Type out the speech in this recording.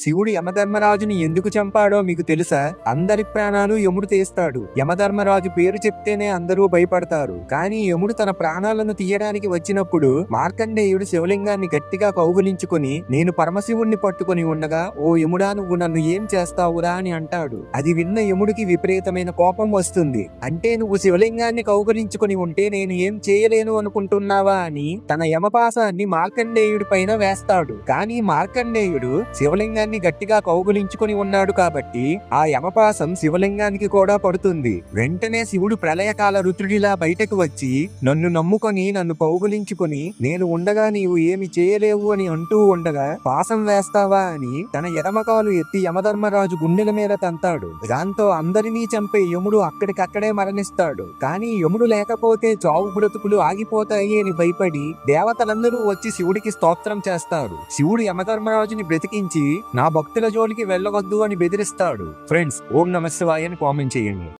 శివుడు యమధర్మరాజుని ఎందుకు చంపాడో మీకు తెలుసా? అందరి ప్రాణాలు యముడు తీస్తాడు. యమధర్మరాజు పేరు చెప్తేనే అందరూ భయపడతారు. కానీ యముడు తన ప్రాణాలను తీయడానికి వచ్చినప్పుడు మార్కండేయుడు శివలింగాన్ని గట్టిగా కౌగులించుకుని, నేను పరమశివుణ్ణి పట్టుకుని ఉండగా, ఓ యముడా, నువ్వు నన్ను ఏం చేస్తావురా అని అంటాడు. అది విన్న యముడికి విపరీతమైన కోపం వస్తుంది. అంటే నువ్వు శివలింగాన్ని కౌగులించుకుని ఉంటే నేను ఏం చేయలేను అనుకుంటున్నావా అని తన యమపాసాన్ని మార్కండేయుడి పైన వేస్తాడు. కానీ మార్కండేయుడు శివలింగాన్ని గట్టిగా కౌగులించుకుని ఉన్నాడు కాబట్టి ఆ యమపాసం శివలింగానికి కూడా పడుతుంది. వెంటనే శివుడు ప్రళయకాల రుద్రుడిలా బయటకు వచ్చి, నన్ను నమ్ముకొని నన్ను కౌగులించుకొని నేను ఉండగా నీవు ఏమి చేయలేవు అని అంటూ ఉండగా, పాసం వేస్తావా అని తన ఎడమకాలు ఎత్తి యమధర్మరాజు గుండెల మీద తంతాడు. దాంతో అందరినీ చంపే యముడు అక్కడికక్కడే మరణిస్తాడు. కానీ యముడు లేకపోతే చావు బ్రతుకులు ఆగిపోతాయి అని భయపడి దేవతలందరూ వచ్చి శివుడికి స్తోత్రం చేస్తారు. శివుడు యమధర్మరాజుని బ్రతికించి, నా భక్తుల జోలికి వెళ్ళవద్దు అని బెదిరిస్తాడు. ఫ్రెండ్స్, ఓం నమః శివాయ అని కామెంట్ చేయండి.